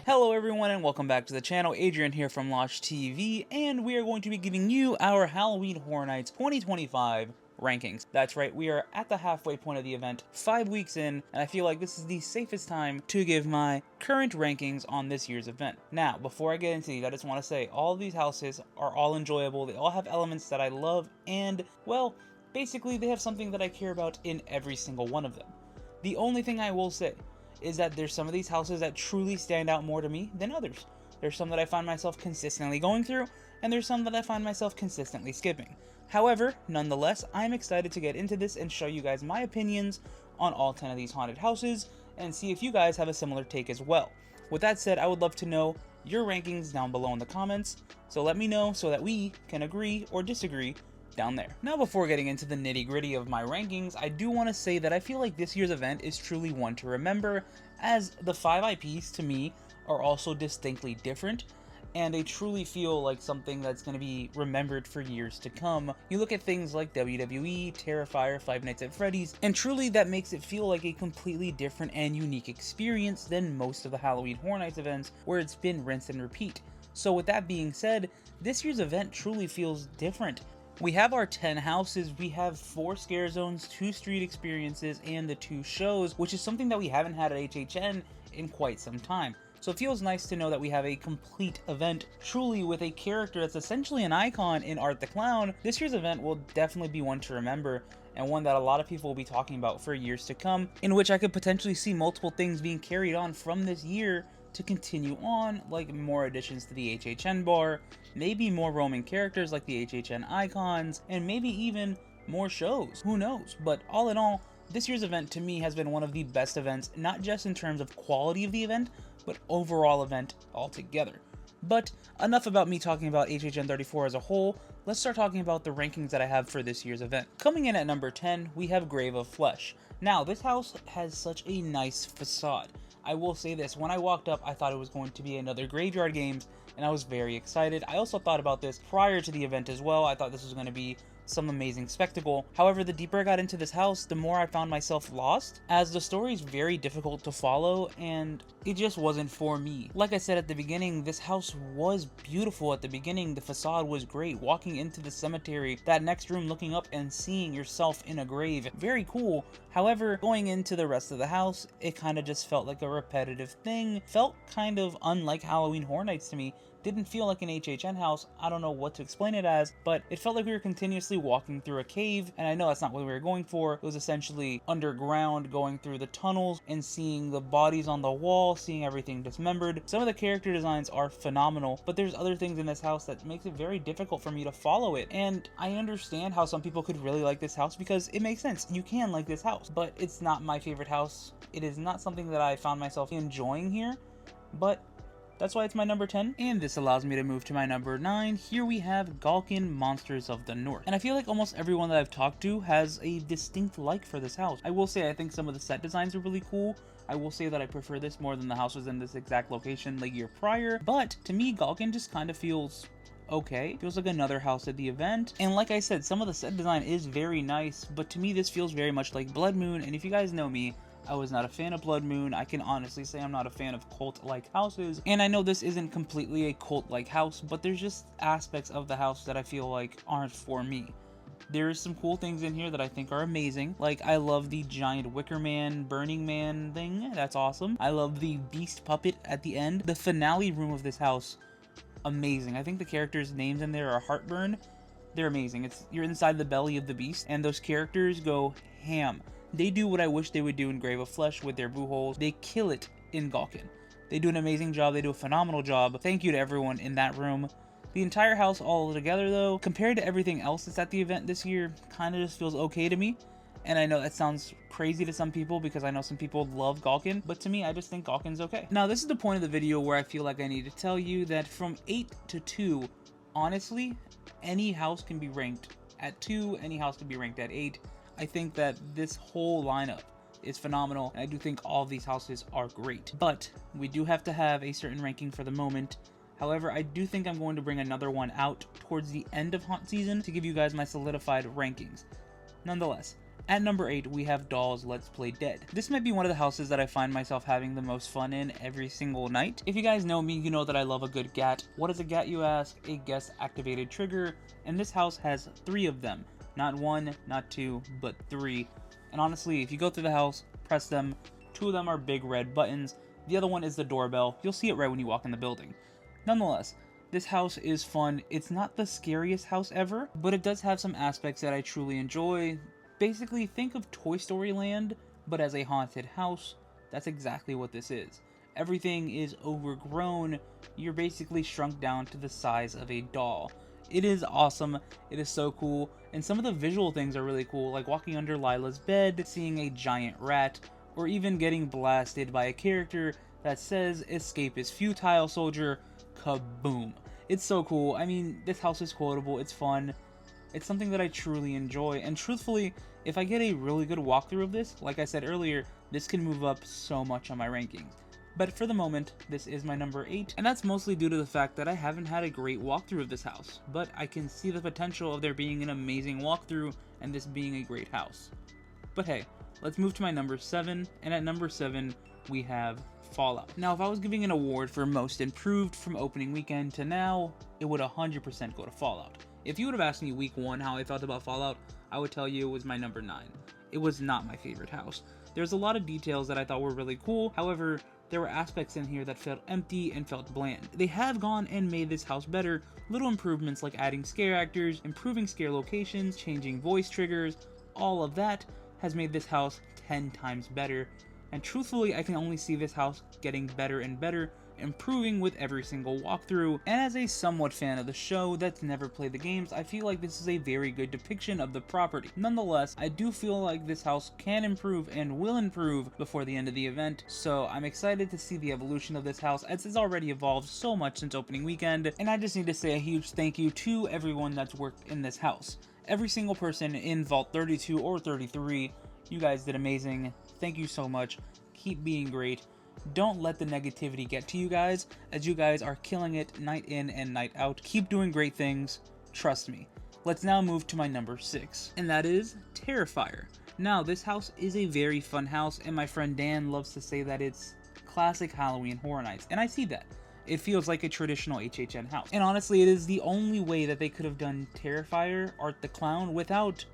Hello everyone and welcome back to the channel. Adrian here from Losh TV, and we are going to be giving you our Halloween Horror Nights 2025 rankings. That's right, we are at the halfway point of the event, 5 weeks in, and I feel like this is the safest time to give my current rankings on this year's event. Now, before I get into these, I just want to say all of these houses are all enjoyable. They all have elements that I love, and, well, basically they have something that I care about in every single one of them. The only thing I will say is that there's some of these houses that truly stand out more to me than others. There's some that I find myself consistently going through, and there's some that I find myself consistently skipping. However, nonetheless, I'm excited to get into this and show you guys my opinions on all 10 of these haunted houses, and see if you guys have a similar take as well. With that said, I would love to know your rankings down below in the comments, so let me know so that we can agree or disagree down there. Now, before getting into the nitty-gritty of my rankings, I do want to say that I feel like this year's event is truly one to remember, as the 5 IPs to me are also distinctly different, and they truly feel like something that's going to be remembered for years to come. You look at things like WWE, Terrifier, Five Nights at Freddy's, and truly that makes it feel like a completely different and unique experience than most of the Halloween Horror Nights events where it's been rinse and repeat. So with that being said, this year's event truly feels different. We have our 10 houses, we have 4 scare zones, 2 street experiences, and the 2 shows, which is something that we haven't had at HHN in quite some time. So it feels nice to know that we have a complete event, truly with a character that's essentially an icon in Art the Clown. This year's event will definitely be one to remember, and one that a lot of people will be talking about for years to come, in which I could potentially see multiple things being carried on from this year to continue on, like more additions to the HHN bar, maybe more roaming characters like the HHN icons, and maybe even more shows, who knows. But all in all, this year's event to me has been one of the best events, not just in terms of quality of the event, but overall event altogether. But enough about me talking about HHN 34 as a whole, let's start talking about the rankings that I have for this year's event. Coming in at number 10, we have Grave of Flesh. Now, this house has such a nice facade. I will say this, when I walked up, I thought it was going to be another Graveyard Games, and I was very excited. I also thought about this prior to the event as well. I thought this was going to be some amazing spectacle. However, the deeper I got into this house, the more I found myself lost, as the story is very difficult to follow, and it just wasn't for me. Like I said at the beginning, this house was beautiful at the beginning. The facade was great. Walking into the cemetery, that next room, looking up and seeing yourself in a grave, very cool. However, going into the rest of the house, it kind of just felt like a repetitive thing. Felt kind of unlike Halloween Horror Nights to me. Didn't feel like an HHN house. I don't know what to explain it as, but it felt like we were continuously walking through a cave, and I know that's not what we were going for. It was essentially underground, going through the tunnels and seeing the bodies on the wall, seeing everything dismembered. Some of the character designs are phenomenal, but there's other things in this house that makes it very difficult for me to follow it. And I understand how some people could really like this house because it makes sense. You can like this house, but it's not my favorite house. It is not something that I found myself enjoying here, but that's why it's my number 10, and this allows me to move to my number 9. Here we have Galkin, Monsters of the North. And I feel like almost everyone that I've talked to has a distinct like for this house. I will say I think some of the set designs are really cool. I will say that I prefer this more than the houses in this exact location the year prior, but to me, Galkin just kind of feels okay. Feels like another house at the event. And like I said, some of the set design is very nice, but to me this feels very much like Blood Moon, and if you guys know me, I was not a fan of Blood Moon. I can honestly say I'm not a fan of cult-like houses, and I know this isn't completely a cult-like house, but there's just aspects of the house that I feel like aren't for me. There's some cool things in here that I think are amazing. Like, I love the giant Wicker Man, Burning Man thing. That's awesome. I love the beast puppet at the end. The finale room of this house, amazing. I think the characters' names in there are Heartburn. They're amazing. You're inside the belly of the beast, and those characters go ham. They do what I wish they would do in Grave of Flesh with their boo holes. They kill it in Galkin. They do an amazing job. They do a phenomenal job. Thank you to everyone in that room. The entire house all together, though, compared to everything else that's at the event this year, kind of just feels okay to me. And I know that sounds crazy to some people because I know some people love Galkin, but to me, I just think Galkin's okay. Now, this is the point of the video where I feel like I need to tell you that from 8 to 2, honestly, any house can be ranked at 2, any house can be ranked at 8. I think that this whole lineup is phenomenal, and I do think all of these houses are great. But we do have to have a certain ranking for the moment. However, I do think I'm going to bring another one out towards the end of haunt season to give you guys my solidified rankings. Nonetheless, At number 8, we have Dolls Let's Play Dead. This might be one of the houses that I find myself having the most fun in every single night. If you guys know me, you know that I love a good GAT. What is a GAT, you ask? A guest activated trigger, and this house has 3 of them. Not 1, not 2, but 3. And honestly, if you go through the house, press them, 2 of them are big red buttons, the other one is the doorbell. You'll see it right when you walk in the building. Nonetheless, this house is fun. It's not the scariest house ever, but it does have some aspects that I truly enjoy. Basically, think of Toy Story Land, but as a haunted house. That's exactly what this is. Everything is overgrown. You're basically shrunk down to the size of a doll. It is awesome. It is so cool. And some of the visual things are really cool, like walking under Lila's bed, seeing a giant rat, or even getting blasted by a character that says, "Escape is futile, soldier." Kaboom. It's so cool. I mean, this house is quotable. It's fun. It's something that I truly enjoy, and truthfully, if I get a really good walkthrough of this, like I said earlier, this can move up so much on my rankings. But for the moment, this is my number 8, and that's mostly due to the fact that I haven't had a great walkthrough of this house, but I can see the potential of there being an amazing walkthrough and this being a great house. But hey, let's move to my number 7, and at number 7, we have Fallout. Now, if I was giving an award for most improved from opening weekend to now, it would 100% go to Fallout. If you would have asked me week 1 how I felt about Fallout, I would tell you it was my number 9. It was not my favorite house. There's a lot of details that I thought were really cool, however, there were aspects in here that felt empty and felt bland. They have gone and made this house better, little improvements like adding scare actors, improving scare locations, changing voice triggers, all of that has made this house 10 times better, and truthfully I can only see this house getting better and better, improving with every single walkthrough. And as a somewhat fan of the show that's never played the games, I feel like this is a very good depiction of the property. Nonetheless, I do feel like this house can improve and will improve before the end of the event, so I'm excited to see the evolution of this house as it's already evolved so much since opening weekend, and I just need to say a huge thank you to everyone that's worked in this house. Every single person in Vault 32 or 33, you guys did amazing. Thank you so much. Keep being great. Don't let the negativity get to you guys, as you guys are killing it night in and night out. Keep doing great things, trust me. Let's now move to my number 6, and that is Terrifier. Now, this house is a very fun house, and my friend Dan loves to say that it's classic Halloween Horror Nights, and I see that. It feels like a traditional HHN house. And honestly, it is the only way that they could have done Terrifier, Art the Clown, without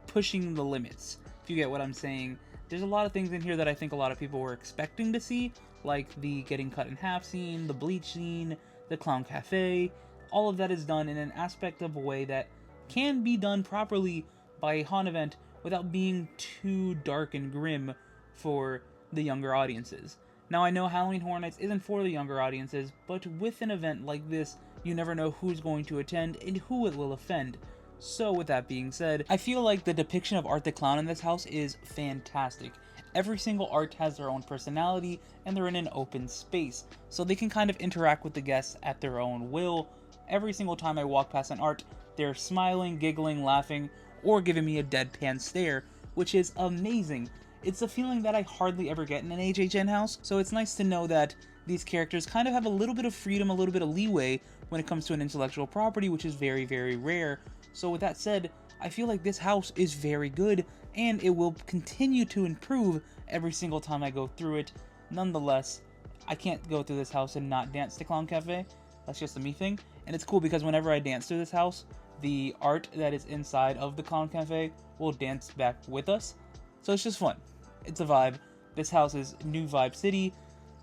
pushing the limits, if you get what I'm saying. There's a lot of things in here that I think a lot of people were expecting to see, like the getting cut in half scene, the bleach scene, the clown cafe. All of that is done in an aspect of a way that can be done properly by a haunt event without being too dark and grim for the younger audiences. Now, I know Halloween Horror Nights isn't for the younger audiences, but with an event like this, you never know who's going to attend and who it will offend. So with that being said, I feel like the depiction of Art the Clown in this house is fantastic. Every single art has their own personality, and they're in an open space, so they can kind of interact with the guests at their own will. Every single time I walk past an art, they're smiling, giggling, laughing, or giving me a deadpan stare, which is amazing. It's a feeling that I hardly ever get in an HHN house, so it's nice to know that these characters kind of have a little bit of freedom, a little bit of leeway when it comes to an intellectual property, which is very, very rare. So with that said, I feel like this house is very good, and it will continue to improve every single time I go through it. Nonetheless, I can't go through this house and not dance to Clown Cafe. That's just a me thing. And it's cool because whenever I dance through this house, the art that is inside of the Clown Cafe will dance back with us. So it's just fun. It's a vibe. This house is New Vibe City.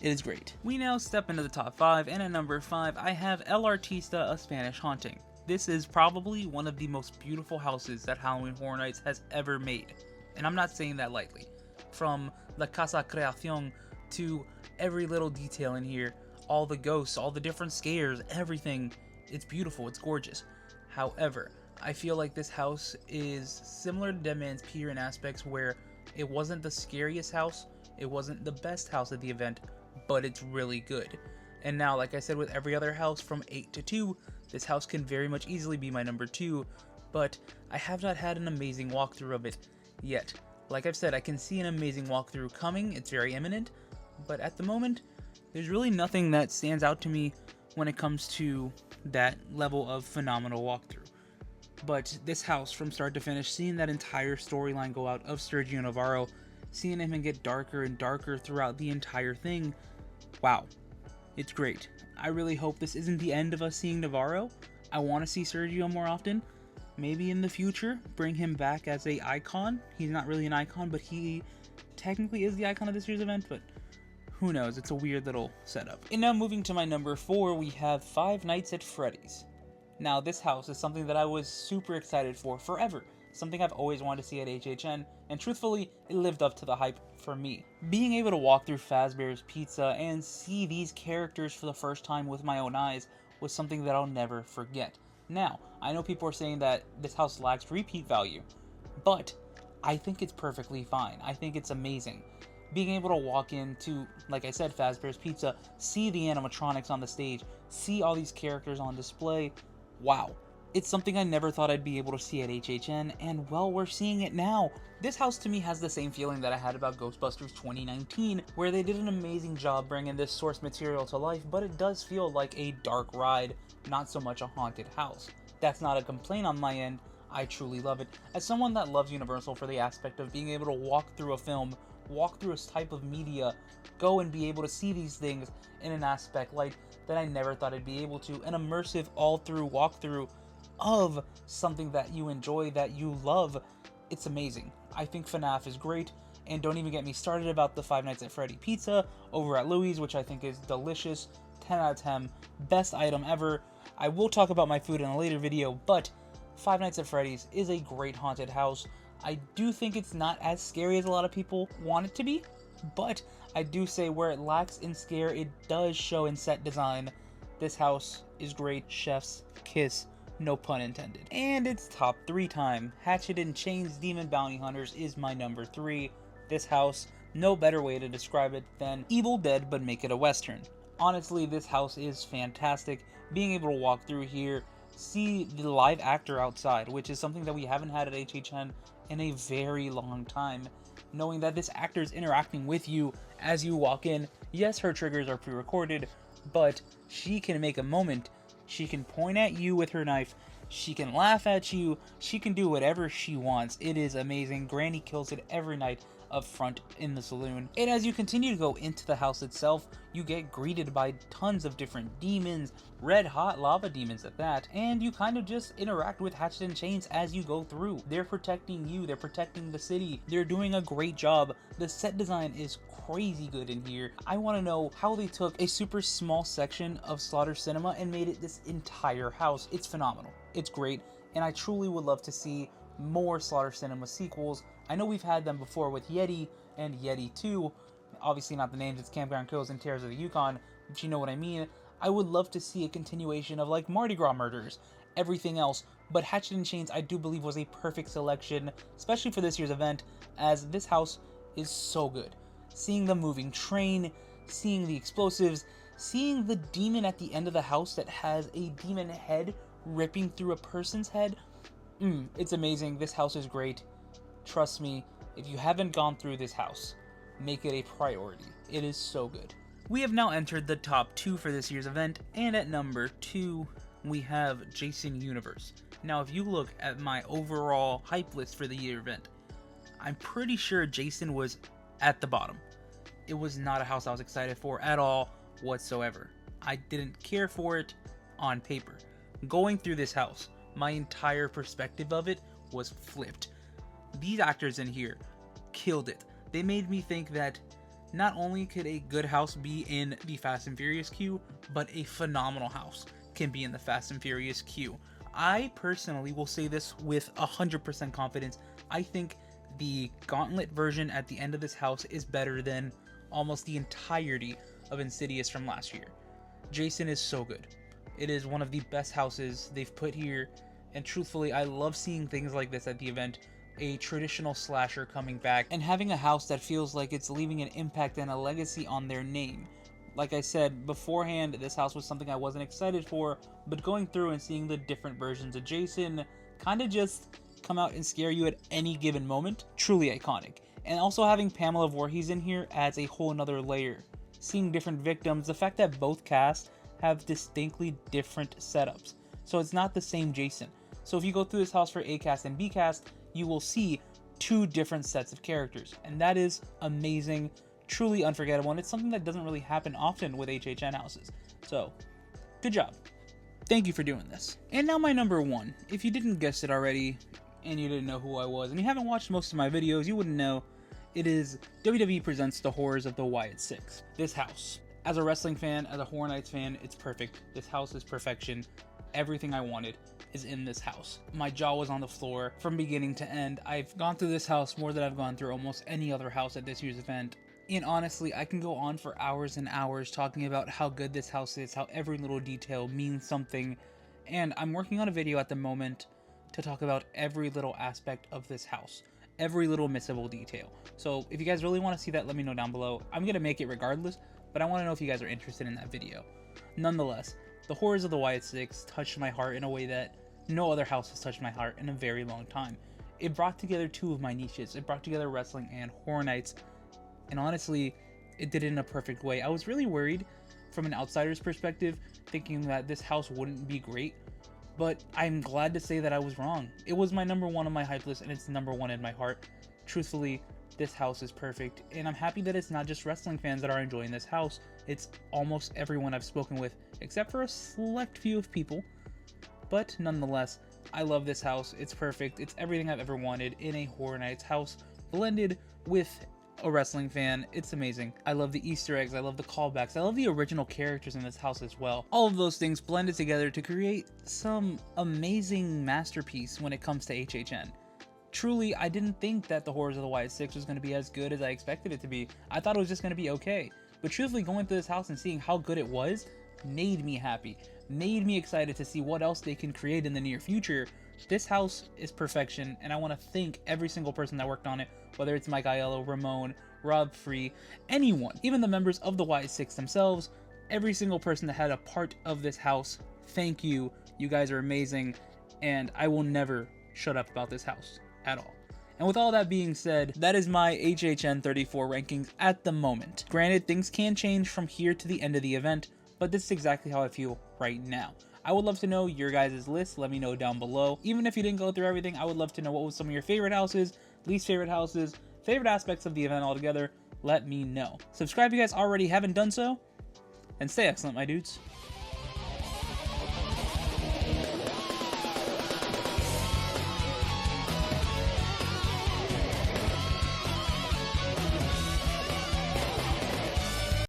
It is great. We now step into the top 5, and at number 5, I have El Artista, A Spanish Haunting. This is probably one of the most beautiful houses that Halloween Horror Nights has ever made, and I'm not saying that lightly. From La Casa Creación to every little detail in here, all the ghosts, all the different scares, everything, it's beautiful, it's gorgeous. However, I feel like this house is similar to Dead Man's Pier in aspects where it wasn't the scariest house, it wasn't the best house at the event, but it's really good. And now, like I said with every other house from 8 to 2, this house can very much easily be my number 2, but I have not had an amazing walkthrough of it yet. Like I've said, I can see an amazing walkthrough coming, it's very imminent, but at the moment, there's really nothing that stands out to me when it comes to that level of phenomenal walkthrough. But this house, from start to finish, seeing that entire storyline go out of Sergio Navarro, seeing him get darker and darker throughout the entire thing, wow, it's great. I really hope this isn't the end of us seeing Navarro. I want to see Sergio more often. Maybe in the future, bring him back as a icon. He's not really an icon, but he technically is the icon of this year's event, but who knows, it's a weird little setup. And now moving to my number 4, we have Five Nights at Freddy's. Now this house is something that I was super excited for forever, something I've always wanted to see at HHN, and truthfully, it lived up to the hype for me. Being able to walk through Fazbear's Pizza and see these characters for the first time with my own eyes was something that I'll never forget. Now, I know people are saying that this house lacks repeat value, but I think it's perfectly fine. I think it's amazing. Being able to walk into, like I said, Fazbear's Pizza, see the animatronics on the stage, see all these characters on display, wow. It's something I never thought I'd be able to see at HHN, and well, we're seeing it now. This house to me has the same feeling that I had about Ghostbusters 2019, where they did an amazing job bringing this source material to life, but it does feel like a dark ride, not so much a haunted house. That's not a complaint on my end, I truly love it. As someone that loves Universal for the aspect of being able to walk through a film, walk through a type of media, go and be able to see these things in an aspect like that I never thought I'd be able to, an immersive all-through walkthrough of something that you enjoy, that you love, it's amazing. I think FNAF is great, and don't even get me started about the Five Nights at Freddy pizza over at Louis, which I think is delicious, 10 out of 10, best item ever. I will talk about my food in a later video, but Five Nights at Freddy's is a great haunted house. I do think it's not as scary as a lot of people want it to be, but I do say where it lacks in scare, it does show in set design. This house is great, chef's kiss, no pun intended. And it's top 3 time. Hatchet and Chains Demon Bounty Hunters is my number 3. This house, no better way to describe it than Evil Dead, but make it a Western. Honestly, this house is fantastic. Being able to walk through here, see the live actor outside, which is something that we haven't had at HHN in a very long time. Knowing that this actor is interacting with you as you walk in. Yes, her triggers are pre-recorded, but she can make a moment. She can point at you with her knife. She can laugh at you. She can do whatever she wants. It is amazing. Granny kills it every night up front in the saloon. And as you continue to go into the house itself, you get greeted by tons of different demons, red hot lava demons at that, and you kind of just interact with Hatchet and Chains as you go through. They're protecting you, they're protecting the city, they're doing a great job. The set design is crazy good in here. I want to know how they took a super small section of Slaughter Cinema and made it this entire house. It's phenomenal. It's great, and I truly would love to see more Slaughter Cinema sequels. I know we've had them before with Yeti and Yeti 2. Obviously not the names, it's Campground Kills and Terrors of the Yukon, but you know what I mean. I would love to see a continuation of like Mardi Gras Murders, everything else, but Hatchet and Chains I do believe was a perfect selection, especially for this year's event, as this house is so good. Seeing the moving train, seeing the explosives, seeing the demon at the end of the house that has a demon head ripping through a person's head, it's amazing. This house is great. Trust me, if you haven't gone through this house, make it a priority. It is so good. We have now entered the top 2 for this year's event, and at number 2, we have Jason Universe. Now, if you look at my overall hype list for the year event, I'm pretty sure Jason was at the bottom. It was not a house I was excited for at all whatsoever. I didn't care for it on paper. Going through this house, my entire perspective of it was flipped. These actors in here killed it. They made me think that not only could a good house be in the Fast and Furious queue, but a phenomenal house can be in the Fast and Furious queue. I personally will say this with 100% confidence. I think the Gauntlet version at the end of this house is better than almost the entirety of Insidious from last year. Jason is so good. It is one of the best houses they've put here, and truthfully, I love seeing things like this at the event. A traditional slasher coming back and having a house that feels like it's leaving an impact and a legacy on their name. Like I said beforehand, this house was something I wasn't excited for, but going through and seeing the different versions of Jason kind of just come out and scare you at any given moment, truly iconic. And also having Pamela Voorhees in here adds a whole nother layer. Seeing different victims, the fact that both casts have distinctly different setups, so it's not the same Jason. So if you go through this house for A cast and B cast, you will see 2 different sets of characters, and that is amazing, truly unforgettable, and it's something that doesn't really happen often with HHN houses. So, good job. Thank you for doing this. And now my number 1. If you didn't guess it already, and you didn't know who I was, and you haven't watched most of my videos, you wouldn't know. It is WWE presents The Horrors of the Wyatt Six. This house, as a wrestling fan, as a Horror Nights fan, it's perfect. This house is perfection. Everything I wanted is in this house. My jaw was on the floor from beginning to end. I've gone through this house more than I've gone through almost any other house at this year's event. And honestly, I can go on for hours and hours talking about how good this house is, how every little detail means something. And I'm working on a video at the moment to talk about every little aspect of this house, every little missable detail. So if you guys really want to see that, let me know down below. I'm going to make it regardless, but I want to know if you guys are interested in that video. Nonetheless, The Horrors of the Wyatt Six touched my heart in a way that no other house has touched my heart in a very long time. It brought together 2 of my niches. It brought together wrestling and Horror Nights, and honestly, it did it in a perfect way. I was really worried from an outsider's perspective, thinking that this house wouldn't be great, but I'm glad to say that I was wrong. It was my number 1 on my hype list, and it's number 1 in my heart. Truthfully, this house is perfect, and I'm happy that it's not just wrestling fans that are enjoying this house. It's almost everyone I've spoken with, except for a select few of people. But nonetheless, I love this house. It's perfect. It's everything I've ever wanted in a Horror Nights house, blended with a wrestling fan. It's amazing. I love the Easter eggs. I love the callbacks. I love the original characters in this house as well. All of those things blended together to create some amazing masterpiece when it comes to HHN. Truly, I didn't think that The Horrors of the Wyatt Six was going to be as good as I expected it to be. I thought it was just going to be okay. But truthfully, going through this house and seeing how good it was made me happy, made me excited to see what else they can create in the near future. This house is perfection, and I want to thank every single person that worked on it, whether it's Mike Aiello, Ramon, Rob Free, anyone, even the members of the Wyatt Six themselves, every single person that had a part of this house. Thank you. You guys are amazing, and I will never shut up about this house at all. And with all that being said, that is my HHN 34 rankings at the moment. Granted, things can change from here to the end of the event, but this is exactly how I feel right now. I would love to know your guys' list. Let me know down below. Even if you didn't go through everything, I would love to know what was some of your favorite houses, least favorite houses, favorite aspects of the event altogether. Let me know. Subscribe if you guys already haven't done so, and stay excellent, my dudes.